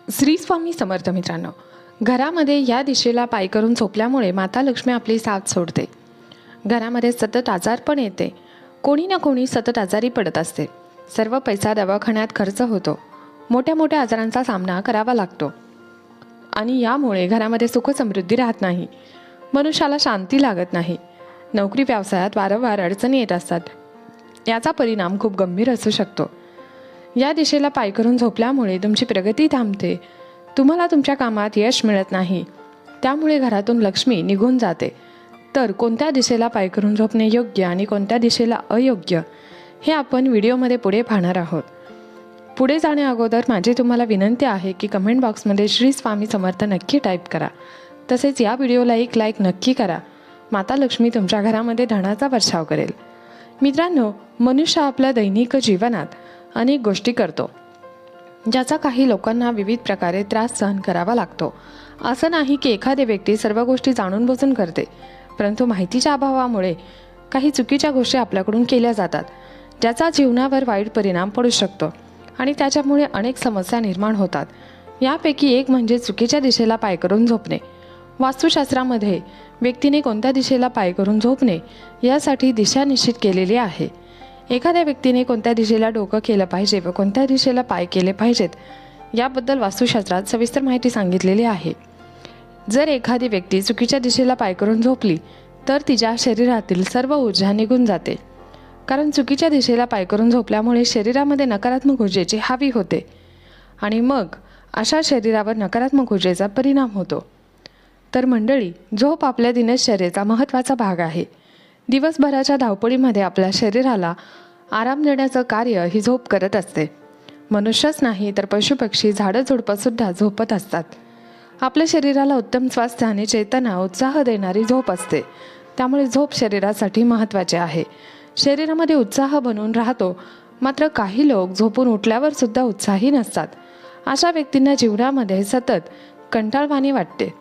श्री स्वामी समर्थ मित्रांनो, घरामध्ये या दिशेला पाय करून झोपल्यामुळे माता लक्ष्मी आपली साथ सोडते. घरामध्ये सतत आजारपण येते. कोणी ना कोणी सतत आजारी पडत असते. सर्व पैसा दवाखान्यात खर्च होतो. मोठ्या मोठ्या आजारांचा सामना करावा लागतो आणि यामुळे घरामध्ये सुख समृद्धी राहत नाही. मनुष्याला शांती लागत नाही. नोकरी व्यवसायात वारंवार अडचणी येत असतात. याचा परिणाम खूप गंभीर असू शकतो. या दिशेला पाय करून झोपल्यामुळे तुमची प्रगती थांबते. तुम्हाला तुमच्या कामात यश मिळत नाही. त्यामुळे घरातून लक्ष्मी निघून जाते. तर कोणत्या दिशेला पाय करून झोपणे योग्य आणि कोणत्या दिशेला अयोग्य हे आपण व्हिडिओमध्ये पुढे पाहणार आहोत. पुढे जाण्या अगोदर माझी तुम्हाला विनंती आहे की कमेंट बॉक्समध्ये श्री स्वामी समर्थ नक्की टाईप करा. तसेच या व्हिडिओला एक लाईक नक्की करा. माता लक्ष्मी तुमच्या घरामध्ये धनाचा वर्षाव करेल. मित्रांनो, मनुष्य आपल्या दैनिक जीवनात अनेक गोष्टी करतो, ज्याचा काही लोकांना विविध प्रकारे त्रास सहन करावा लागतो. असं नाही की एखादी व्यक्ती सर्व गोष्टी जाणून बुजून करते, परंतु माहितीच्या अभावामुळे काही चुकीच्या गोष्टी आपल्याकडून केल्या जातात, ज्याचा जीवनावर वाईट परिणाम पडू शकतो आणि त्याच्यामुळे अनेक समस्या निर्माण होतात. यापैकी एक म्हणजे चुकीच्या दिशेला पाय करून झोपणे. वास्तुशास्त्रामध्ये व्यक्तीने कोणत्या दिशेला पाय करून झोपणे यासाठी दिशा निश्चित केलेली आहे. एखाद्या व्यक्तीने कोणत्या दिशेला डोकं केलं पाहिजे व कोणत्या दिशेला पाय केले पाहिजेत याबद्दल वास्तुशास्त्रात सविस्तर माहिती सांगितलेली आहे. जर एखादी व्यक्ती चुकीच्या दिशेला पाय करून झोपली तर तिच्या शरीरातील सर्व ऊर्जा निघून जाते. कारण चुकीच्या दिशेला पाय करून झोपल्यामुळे शरीरामध्ये नकारात्मक ऊर्जेची हावी होते आणि मग अशा शरीरावर नकारात्मक ऊर्जेचा परिणाम होतो. तर मंडळी, झोप आपल्या दिनचर्येचा महत्त्वाचा भाग आहे. दिवसभराच्या धावपळीमध्ये आपल्या शरीराला आराम देण्याचं कार्य ही झोप करत असते. मनुष्यच नाही तर पशुपक्षी, झाडं झुडपंसुद्धा झोपत असतात. आपल्या शरीराला उत्तम स्वास्थ्य आणि चेतना, उत्साह देणारी झोप असते. त्यामुळे झोप शरीरासाठी महत्त्वाचे आहे. शरीरामध्ये उत्साह बनून राहतो. मात्र काही लोक झोपून उठल्यावर सुद्धा उत्साही नसतात. अशा व्यक्तींना जीवनामध्ये सतत कंटाळवाणी वाटते.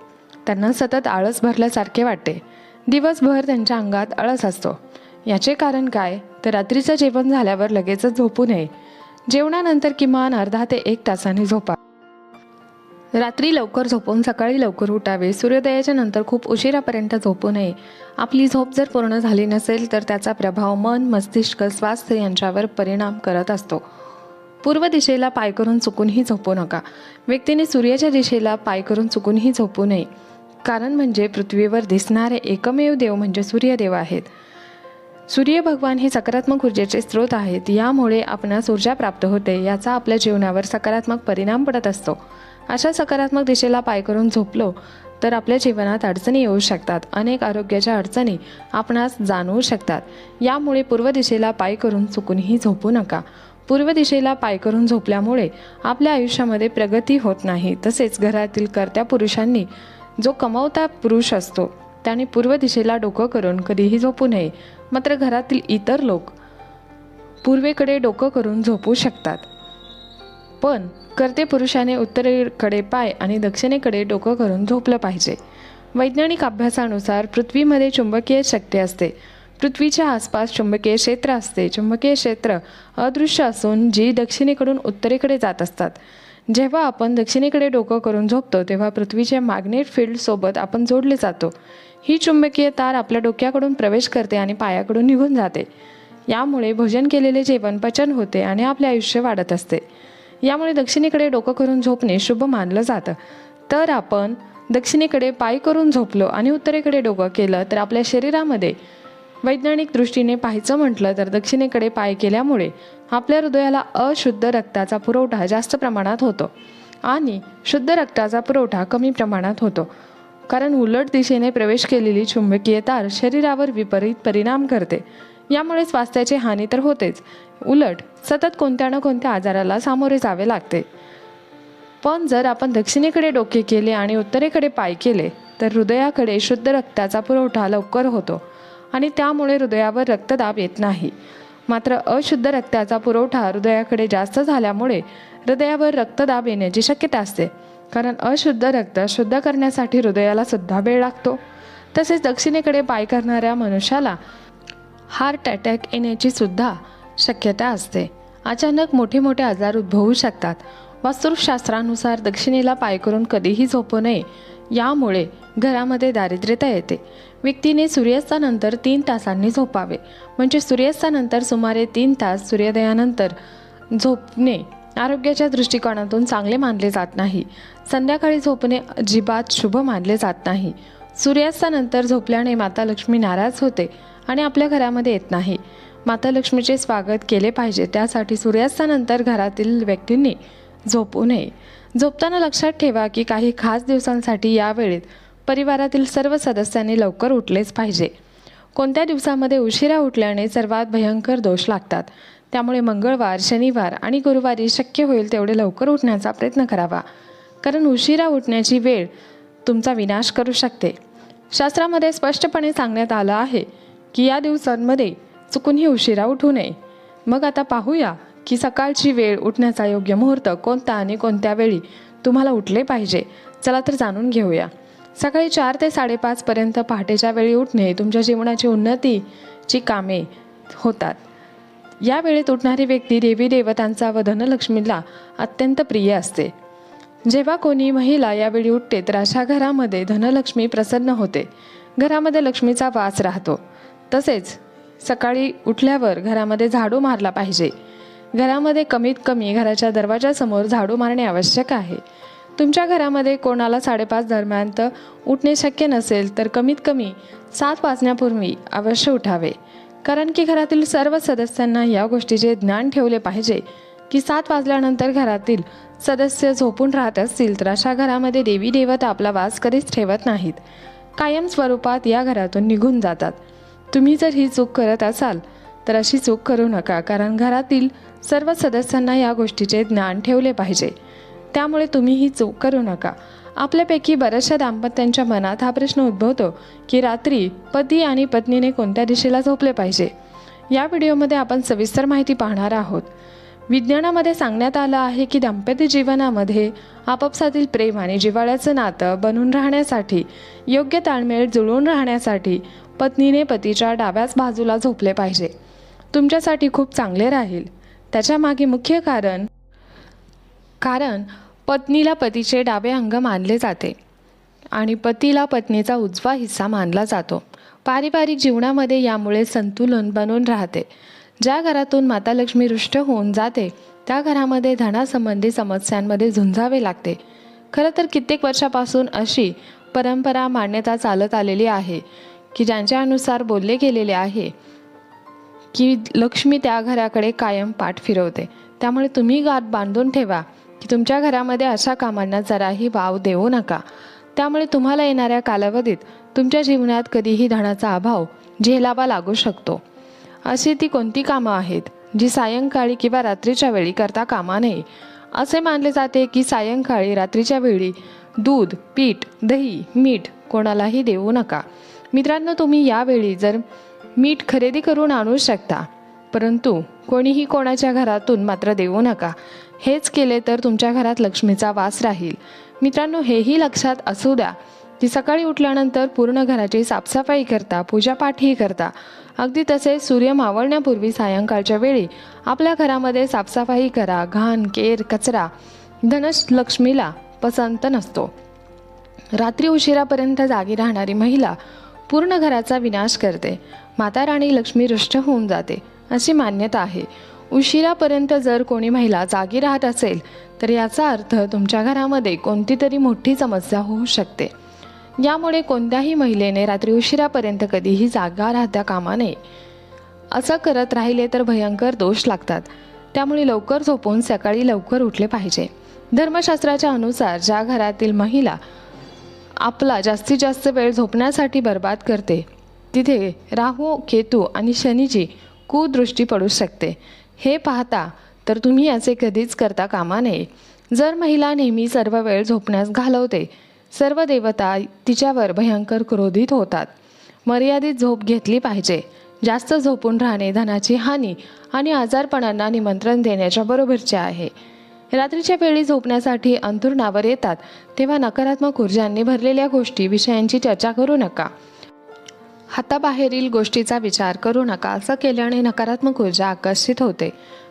त्यांना सतत आळस भरल्यासारखे वाटते. दिवसभर त्यांच्या अंगात आळस असतो. याचे कारण काय? तर रात्रीचं जेवण झाल्यावर लगेचच झोपू नये. जेवणानंतर किमान अर्धा ते 1 तासाने झोपा. रात्री लवकर झोपून सकाळी लवकर उठावे. सूर्योदयाच्या नंतर खूप उशिरापर्यंत झोपू नये. आपली झोप जर पूर्ण झाली नसेल तर त्याचा प्रभाव मन, मस्तिष्क, स्वास्थ्य यांच्यावर परिणाम करत असतो. पूर्व दिशेला पाय करून चुकूनही झोपू नका. व्यक्तीने सूर्याच्या दिशेला पाय करून चुकूनही झोपू नये. कारण म्हणजे पृथ्वीवर दिसणारे एकमेव देव म्हणजे सूर्यदेव आहेत. सूर्य भगवान हे सकारात्मक ऊर्जेचे स्रोत आहेत. यामुळे आपणास ऊर्जा प्राप्त होते. याचा आपल्या जीवनावर सकारात्मक परिणाम पडत असतो. अशा सकारात्मक दिशेला पाय करून झोपलो तर आपल्या जीवनात अडचणी येऊ शकतात. अनेक आरोग्याच्या अडचणी आपणास जाणवू शकतात. यामुळे पूर्व दिशेला पाय करून चुकूनही झोपू नका. पूर्व दिशेला पाय करून झोपल्यामुळे आपल्या आयुष्यामध्ये प्रगती होत नाही. तसेच घरातील कर्त्या पुरुषांनी, जो कमावता पुरुष असतो, त्याने पूर्व दिशेला डोकं करून कधीही झोपू नये. मात्र घरातील इतर लोक पूर्वेकडे डोकं करून झोपू शकतात. पण कर्ते पुरुषाने उत्तरेकडे पाय आणि दक्षिणेकडे डोकं करून झोपलं पाहिजे. वैज्ञानिक अभ्यासानुसार पृथ्वीमध्ये चुंबकीय शक्ती असते. पृथ्वीच्या आसपास चुंबकीय क्षेत्र असते. चुंबकीय क्षेत्र अदृश्य असून जी दक्षिणेकडून उत्तरेकडे जात असतात. जेव्हा आपण दक्षिणेकडे डोकं करून झोपतो तेव्हा पृथ्वीच्या मॅग्नेट फील्डसोबत आपण जोडले जातो. ही चुंबकीय तार आपल्या डोक्याकडून प्रवेश करते आणि पायाकडून निघून जाते. यामुळे भोजन केलेले जेवण पचन होते आणि आपले आयुष्य वाढत असते. यामुळे दक्षिणेकडे डोकं करून झोपणे शुभ मानलं जातं. तर आपण दक्षिणेकडे पाय करून झोपलो आणि उत्तरेकडे डोकं केलं तर आपल्या शरीरामध्ये वैज्ञानिक दृष्टीने पाहायचं म्हटलं तर दक्षिणेकडे पाय केल्यामुळे आपल्या हृदयाला अशुद्ध रक्ताचा पुरवठा जास्त प्रमाणात होतो आणि शुद्ध रक्ताचा पुरवठा कमी प्रमाणात होतो. कारण उलट दिशेने प्रवेश केलेली चुंबकीय तार शरीरावर विपरीत परिणाम करते. यामुळे स्वास्थ्याची हानी तर होतेच, उलट सतत कोणत्या ना कोणत्या आजाराला सामोरे जावे लागते. पण जर आपण दक्षिणेकडे डोके केले आणि उत्तरेकडे पाय केले तर हृदयाकडे शुद्ध रक्ताचा पुरवठा लवकर होतो आणि त्यामुळे हृदयावर रक्तदाब येत नाही. मात्र अशुद्ध रक्ताचा पुरवठा हृदयाकडे जास्त झाल्यामुळे हृदयावर रक्तदाब येण्याची शक्यता असते. कारण अशुद्ध रक्त शुद्ध करण्यासाठी हृदयाला सुद्धा वेळ लागतो. तसेच दक्षिणेकडे पाय करणाऱ्या मनुष्याला हार्ट अटॅक येण्याची सुद्धा शक्यता असते. अचानक मोठे मोठे आजार उद्भवू शकतात. वास्तुशास्त्रानुसार दक्षिणेला पाय करून कधीही झोपू नये. यामुळे घरामध्ये दारिद्र्यता येते. व्यक्तीने सूर्यास्तानंतर 3 तासांनी झोपावे. म्हणजे सूर्यास्तानंतर सुमारे 3 तास सूर्योदयानंतर झोपणे आरोग्याच्या दृष्टिकोनातून चांगले मानले जात नाही. संध्याकाळी झोपणे अजिबात शुभ मानले जात नाही. सूर्यास्तानंतर झोपल्याने माता लक्ष्मी नाराज होते आणि आपल्या घरामध्ये येत नाही. माता लक्ष्मीचे स्वागत केले पाहिजे. त्यासाठी सूर्यास्तानंतर घरातील व्यक्तींनी झोपू नये. झोपताना लक्षात ठेवा की काही खास दिवसांसाठी या वेळेत परिवारातील सर्व सदस्यांनी लवकर उठलेच पाहिजे. कोणत्या दिवसामध्ये उशिरा उठल्याने सर्वात भयंकर दोष लागतात. त्यामुळे मंगळवार, शनिवार आणि गुरुवारी शक्य होईल तेवढे लवकर उठण्याचा प्रयत्न करावा. कारण उशिरा उठण्याची वेळ तुमचा विनाश करू शकते. शास्त्रामध्ये स्पष्टपणे सांगण्यात आलं आहे की या दिवसांमध्ये चुकूनही उशिरा उठू नये. मग आता पाहूया की सकाळची वेळ उठण्याचा योग्य मुहूर्त कोणता आणि कोणत्या वेळी तुम्हाला उठले पाहिजे. चला तर जाणून घेऊया. सकाळी 4 ते 5:30 पर्यंत पहाटेच्या वेळी उठणे तुमच्या जीवनाची उन्नतीची कामे होतात. या वेळेत उठणारी व्यक्ती देवी देवतांचा व धनलक्ष्मीला अत्यंत प्रिय असते. जेव्हा कोणी महिला यावेळी उठते तर अशा घरामध्ये धनलक्ष्मी प्रसन्न होते. घरामध्ये लक्ष्मीचा वास राहतो. तसेच सकाळी उठल्यावर घरामध्ये झाडू मारला पाहिजे. घरामध्ये कमीत कमी घराच्या दरवाजासमोर झाडू मारणे आवश्यक आहे. तुमच्या घरामध्ये कोणाला 5:30 दरम्यान उठणे शक्य नसेल तर कमीत कमी 7 वाजण्यापूर्वी अवश्य उठावे. कारण की घरातील सर्व सदस्यांना या गोष्टीचे ज्ञान ठेवले पाहिजे की 7 वाजल्यानंतर घरातील सदस्य झोपून राहत असतील तर अशा घरामध्ये देवी देवता आपला वास कधीच ठेवत नाहीत. कायम स्वरूपात या घरातून निघून जातात. तुम्ही जर ही चूक करत असाल तर अशी चूक करू नका. कारण घरातील सर्व सदस्यांना या गोष्टीचे ज्ञान ठेवले पाहिजे. त्यामुळे तुम्ही ही चूक करू नका. आपल्यापैकी बऱ्याचशा दाम्पत्यांच्या मनात हा प्रश्न उद्भवतो की रात्री पती आणि पत्नीने कोणत्या दिशेला झोपले पाहिजे. या व्हिडिओमध्ये आपण सविस्तर माहिती पाहणार आहोत. विज्ञानामध्ये सांगण्यात आलं आहे की दाम्पत्य जीवनामध्ये आपापसातील प्रेम आणि जिव्हाळ्याचं नातं बनून राहण्यासाठी, योग्य ताळमेळ जुळून राहण्यासाठी पत्नीने पतीच्या डाव्याच बाजूला झोपले पाहिजे. तुमच्यासाठी खूप चांगले राहील. त्याच्या मागे मुख्य कारण पत्नीला पतीचे डावे अंग मानले जाते आणि पतीला पत्नीचा उजवा हिस्सा मानला जातो. पारिवारिक जीवनामध्ये यामुळे संतुलन बनून राहते. ज्या घरातून माता लक्ष्मी रुष्ट होऊन जाते त्या घरामध्ये धनासंबंधी समस्यांमध्ये झुंजावे लागते. खरं तर कित्येक वर्षापासून अशी परंपरा मान्यता चालत आलेली आहे की ज्यांच्या अनुसार बोलले गेलेले आहे की लक्ष्मी त्या घराकडे कायम पाठ फिरवते. त्यामुळे तुम्ही गाठ बांधून ठेवा की तुमच्या घरामध्ये अशा कामांना जराही वाव देऊ नका. त्यामुळे तुम्हाला येणाऱ्या कालावधीत तुमच्या जीवनात कधीही धनाचा अभाव झेलावा लागू शकतो. अशी ती कोणती कामं आहेत जी सायंकाळी किंवा रात्रीच्या वेळी करता कामा नये. असे मानले जाते की सायंकाळी रात्रीच्या वेळी दूध, पीठ, दही, मीठ कोणालाही देऊ नका. मित्रांनो, तुम्ही यावेळी जर मीठ खरेदी करून आणू शकता, परंतु कोणीही कोणाच्या घरातून मात्र देऊ नका. हेच केले तर तुमच्या घरात लक्ष्मीचा वास राहील. मित्रांनो, हेही लक्षात असू द्या की सकाळी उठल्यानंतर पूर्ण घराची साफसफाई करता, पूजापाठही करता. अगदी तसेच सूर्य मावळण्यापूर्वी सायंकाळच्या वेळी आपल्या घरामध्ये साफसफाई करा. घाण, केर, कचरा धनलक्ष्मीला पसंत नसतो. रात्री उशिरापर्यंत जागी राहणारी महिला पूर्ण घराचा विनाश करते. माता राणी लक्ष्मी रुष्ट होऊन जाते अशी मान्यता आहे. उशिरापर्यंत जर कोणी महिला जागी राहत असेल तर याचा अर्थ तुमच्या घरामध्ये कोणती तरी मोठी समस्या होऊ शकते. यामुळे कोणत्याही महिलेने रात्री उशिरापर्यंत कधीही जागा राहता कामा नये. असं करत राहिले तर भयंकर दोष लागतात. त्यामुळे लवकर झोपून सकाळी लवकर उठले पाहिजे. धर्मशास्त्राच्या अनुसार ज्या घरातील महिला आपला जास्तीत जास्त वेळ झोपण्यासाठी बर्बाद करते तिथे राहू, केतू आणि शनीची कुदृष्टी पडू शकते. हे पाहता तर तुम्ही असे कधीच करता कामा नये. जर महिला नेहमी सर्व वेळ झोपण्यास घालवते, सर्व देवता तिच्यावर भयंकर क्रोधित होतात. मर्यादित झोप घेतली पाहिजे. जास्त झोपून राहणे धनाची हानी आणि आजारपणांना निमंत्रण देण्याच्या बरोबरचे आहे. रात्रीच्या वेळी झोपण्यासाठी अंथरुणावर येतात तेव्हा नकारात्मक ऊर्जांनी भरलेल्या गोष्टी विषयांची चर्चा करू नका. हाताबाहेरील गोष्टीचा विचार करू नका. असं केल्याने नकारात्मक ऊर्जा आकर्षित होते.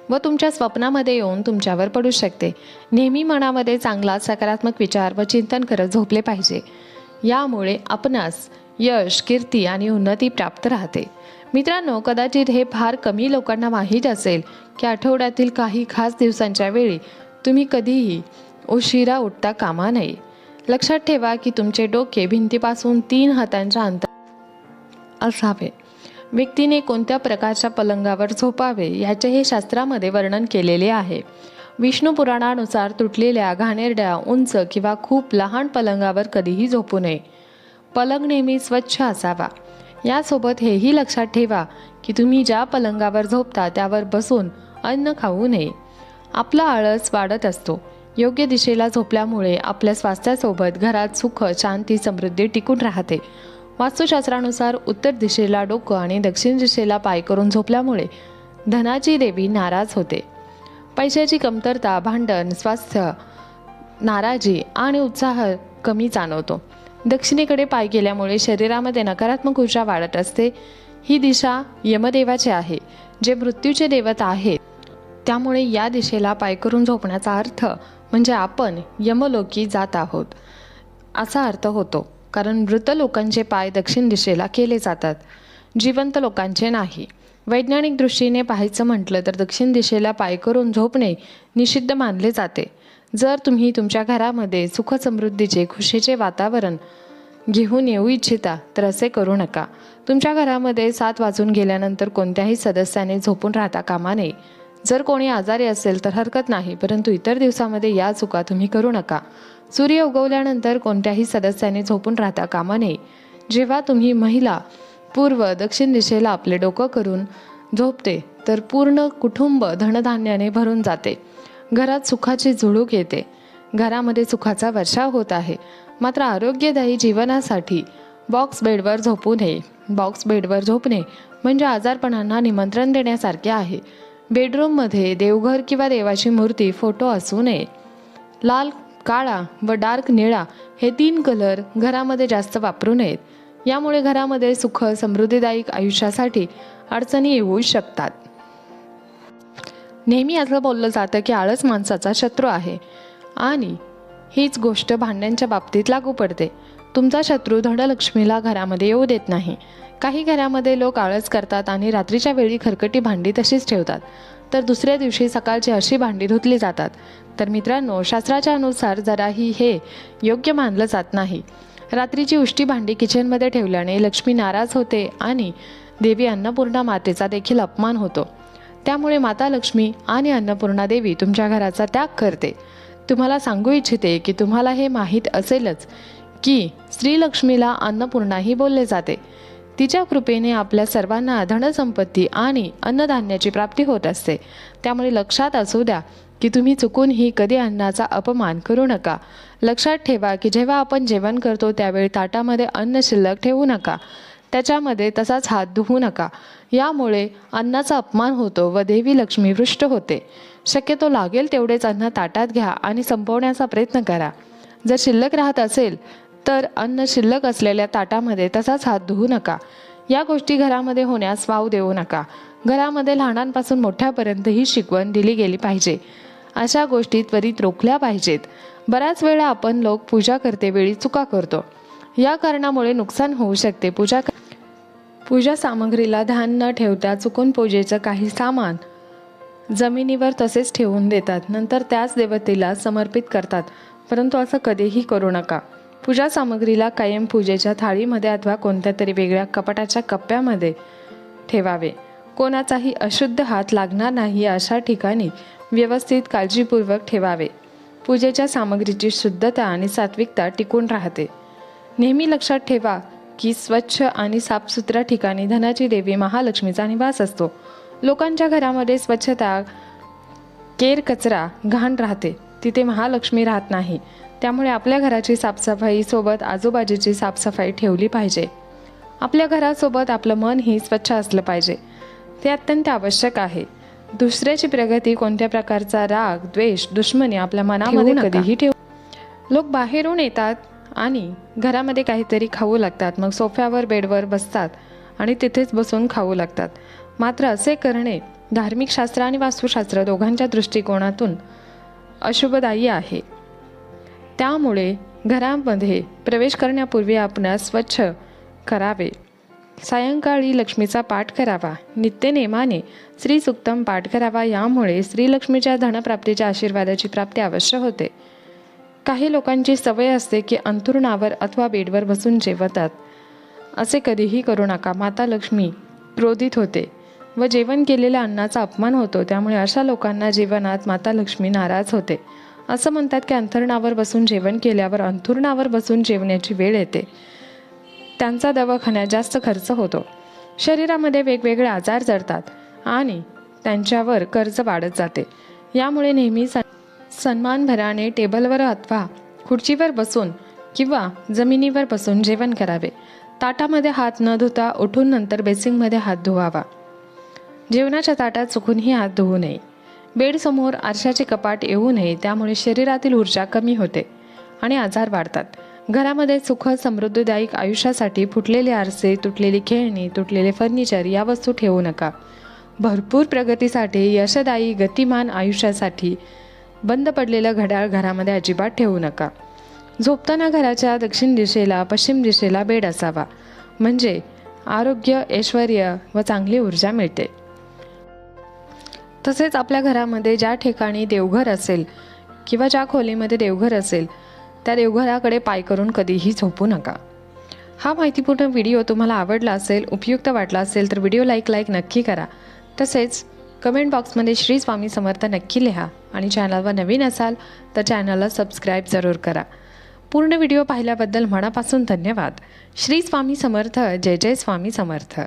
व तुमच्या स्वप्नामध्ये येऊन तुमच्यावर पडू शकते. नेहमी मनामध्ये चांगला सकारात्मक विचार व चिंतन करत झोपले पाहिजे. यामुळे आपणास यश, कीर्ती आणि उन्नती प्राप्त राहते. मित्रांनो, कदाचित हे फार कमी लोकांना माहीत असेल की आठवड्यातील काही खास दिवसांच्या वेळी तुम्ही कधीही उशिरा उठता कामा नये. लक्षात ठेवा की तुमचे डोके भिंतीपासून 3 हातांच्या अंतर असावे. व्यक्तीने कोणत्या प्रकारच्या पलंगावर झोपावे याचेही शास्त्रामध्ये वर्णन केलेले आहे. विष्णू पुराणानुसार तुटलेल्या, घाणेरड्या, उंच किंवा खूप लहान पलंगावर कधीही झोपू नये. पलंग नेहमी स्वच्छ असावा. यासोबत हेही लक्षात ठेवा की तुम्ही ज्या पलंगावर झोपता त्यावर बसून अन्न खाऊ नये. आपला आळस वाढत असतो. योग्य दिशेला झोपल्यामुळे आपल्या स्वास्थ्यासोबत घरात सुख, शांती, समृद्धी टिकून राहते. वास्तुशास्त्रानुसार उत्तर दिशेला डोकं आणि दक्षिण दिशेला पाय करून झोपल्यामुळे धनाची देवी नाराज होते. पैशाची कमतरता, भांडण, स्वास्थ्य, नाराजी आणि उत्साह कमी जाणवतो. दक्षिणेकडे पाय केल्यामुळे शरीरामध्ये नकारात्मक ऊर्जा वाढत असते. ही दिशा यमदेवाची आहे, जे मृत्यूचे देवता आहेत. त्यामुळे या दिशेला पाय करून झोपण्याचा अर्थ म्हणजे आपण यमलोकी जात आहोत असा अर्थ होतो. कारण मृत लोकांचे पाय दक्षिण दिशेला केले जातात, जिवंत लोकांचे नाही. वैज्ञानिक दृष्टीने पाहायचं म्हटलं तर दक्षिण दिशेला पाय करून झोपणे निषिद्ध मानले जाते. जर तुम्ही तुमच्या घरामध्ये सुख, समृद्धीचे, खुशीचे वातावरण घेऊन येऊ इच्छिता तर असे करू नका. तुमच्या घरामध्ये 7 वाजून गेल्यानंतर कोणत्याही सदस्याने झोपून राहता कामा नये. जर कोणी आजारी असेल तर हरकत नाही, परंतु इतर दिवसामध्ये या चुका तुम्ही करू नका. सूर्य उगवल्यानंतर कोणत्याही सदस्याने झोपून राहता कामा नये. जेव्हा तुम्ही महिला पूर्व, दक्षिण दिशेला आपले डोकं करून झोपते तर पूर्ण कुटुंब धनधान्याने भरून जाते. घरात सुखाची झुळूक येते. घरामध्ये सुखाचा वर्षाव होत आहे. मात्र आरोग्यदायी जीवनासाठी बॉक्स बेडवर झोपू नये. बॉक्स बेडवर झोपणे म्हणजे आजारपणांना निमंत्रण देण्यासारखे आहे. बेडरूममध्ये देवघर किंवा देवाची मूर्ती, फोटो असू नये. लाल, काळा व डार्क निळा हे 3 कलर घरामध्ये जास्त वापरू नयेत. यामुळे घरामध्ये सुख, समृद्धीदायक आयुष्यासाठी अडचणी येऊ शकतात. नेहमी असं बोललं जातं की आळस माणसाचा शत्रू आहे आणि हीच गोष्ट भांड्यांच्या बाबतीत लागू पडते. तुमचा शत्रू धनलक्ष्मीला घरामध्ये येऊ देत नाही. काही घरामध्ये लोक आळस करतात आणि रात्रीच्या वेळी खरकटी भांडी तशीच ठेवतात, तर दुसऱ्या दिवशी सकाळची अशी भांडी धुतली जातात. तर मित्रांनो, शास्त्राच्या अनुसार जराही हे योग्य मानलं जात नाही. रात्रीची उष्टी भांडी किचनमध्ये ठेवल्याने लक्ष्मी नाराज होते आणि देवी अन्नपूर्णा मातेचा देखील अपमान होतो. त्यामुळे माता लक्ष्मी आणि अन्नपूर्णा देवी तुमच्या घराचा त्याग करते. तुम्हाला सांगू इच्छिते की तुम्हाला हे माहीत असेलच की श्रीलक्ष्मीला अन्नपूर्णाही बोलले जाते. तिच्या कृपेने आपल्या सर्वांना धनसंपत्ती आणि अन्नधान्याची प्राप्ती होत असते. त्यामुळे लक्षात असू द्या की तुम्ही चुकूनही कधी अन्नाचा अपमान करू नका. लक्षात ठेवा की जेव्हा आपण जेवण करतो त्यावेळी ताटामध्ये अन्न शिल्लक ठेवू नका. त्याच्यामध्ये तसाच हात धुवू नका. यामुळे अन्नाचा अपमान होतो व देवी लक्ष्मी रुष्ट होते. शक्यतो लागेल तेवढेच अन्न ताटात घ्या आणि संपवण्याचा प्रयत्न करा. जर शिल्लक राहत असेल तर अन्न शिल्लक असलेल्या ताटामध्ये तसाच हात धुवू नका. या गोष्टी घरामध्ये होण्यास वाव देऊ नका. घरामध्ये लहानांपासून मोठ्यापर्यंत ही शिकवण दिली गेली पाहिजे. अशा गोष्टी त्वरित रोखल्या पाहिजेत. बऱ्याच वेळा आपण लोक पूजा करते वेळी चुका करतो. या कारणामुळे नुकसान होऊ शकते. पूजा सामग्रीला ध्यान न ठेवता चुकून पूजेचं काही सामान जमिनीवर तसेच ठेवून देतात. नंतर त्याच देवतेला समर्पित करतात. परंतु असं कधीही करू नका. पूजा सामग्रीला कायम पूजेच्या थाळीमध्ये अथवा कोणत्या तरी वेगळ्या कपाटाच्या कप्प्यामध्ये ठेवावे. कोणाचाही अशुद्ध हात लागणार नाही अशा ठिकाणी व्यवस्थित काळजीपूर्वक ठेवावे. पूजेच्या सामग्रीची शुद्धता आणि सात्विकता टिकून राहते. नेहमी लक्षात ठेवा की स्वच्छ आणि साफसुथऱ्या ठिकाणी धनाची देवी महालक्ष्मीचा निवास असतो. लोकांच्या घरामध्ये स्वच्छता, केर, कचरा, घाण राहते, तिथे महालक्ष्मी राहत नाही. त्यामुळे आपल्या घराची साफसफाई सोबत आजूबाजूची साफसफाई ठेवली पाहिजे. आपल्या घरासोबत आपलं मनही स्वच्छ असलं पाहिजे. ते अत्यंत आवश्यक आहे. दुसऱ्याची प्रगती, कोणत्या प्रकारचा राग, द्वेष, दुश्मनी आपल्या मनामध्ये कधीही ठेवू. लोक बाहेरून येतात आणि घरामध्ये काहीतरी खाऊ लागतात. मग सोफ्यावर, बेडवर बसतात आणि तिथेच बसून खाऊ लागतात. मात्र असे करणे धार्मिक शास्त्र आणि वास्तुशास्त्र दोघांच्या दृष्टिकोनातून अशुभदायी आहे. त्यामुळे घरामध्ये प्रवेश करण्यापूर्वी आपणास स्वच्छ करावे. सायंकाळी लक्ष्मीचा पाठ करावा. नित्यनेमाने श्रीसूक्तम पाठ करावा. यामुळे श्रीलक्ष्मीच्या धनप्राप्तीच्या आशीर्वादाची प्राप्ती अवश्य होते. काही लोकांची सवय असते की अंथरुणावर अथवा बेडवर बसून जेवतात. असे कधीही करू नका. माता लक्ष्मी क्रोधित होते व जेवण केलेल्या अन्नाचा अपमान होतो. त्यामुळे अशा लोकांना जीवनात माता लक्ष्मी नाराज होते. असं म्हणतात की अंथरुणावर बसून जेवण केल्यावर अंथरुणावर बसून जेवण्याची वेळ येते. त्यांचा दवाखान्यात जास्त खर्च होतो. शरीरामध्ये वेगवेगळे आजार जडतात आणि त्यांच्यावर कर्ज वाढत जाते. यामुळे नेहमी सन्मानभराने टेबलवर अथवा खुर्चीवर बसून किंवा जमिनीवर बसून जेवण करावे. ताटामध्ये हात न धुता उठून नंतर बेसिंगमध्ये हात धुवावा. जेवणाच्या ताटात चुकूनही हात धुवू नये. बेडसमोर आरशाचे कपाट येऊ नये. त्यामुळे शरीरातील ऊर्जा कमी होते आणि आजार वाढतात. घरामध्ये सुख समृद्धीदायक आयुष्यासाठी फुटलेले आरसे, तुटलेली खेळणी, तुटलेले फर्निचर या वस्तू ठेवू नका. भरपूर प्रगतीसाठी, यशदायी गतिमान आयुष्यासाठी बंद पडलेलं घड्याळ घरामध्ये अजिबात ठेवू नका. झोपताना घराच्या दक्षिण दिशेला, पश्चिम दिशेला बेड असावा. म्हणजे आरोग्य, ऐश्वर्य व चांगली ऊर्जा मिळते. तसेच आपल्या घरामध्ये ज्या ठिकाणी देवघर असेल किंवा ज्या खोलीमध्ये देवघर असेल त्या देवघराकडे पाय करून कधीही झोपू नका. हा माहितीपूर्ण व्हिडिओ तुम्हाला आवडला असेल, उपयुक्त वाटला असेल तर व्हिडिओ लाईक नक्की करा. तसेच कमेंट बॉक्समध्ये श्री स्वामी समर्थ नक्की लिहा आणि चॅनलवर नवीन असाल तर चॅनलला सबस्क्राईब जरूर करा. पूर्ण व्हिडिओ पाहिल्याबद्दल मनापासून धन्यवाद. श्री स्वामी समर्थ. जय जय स्वामी समर्थ.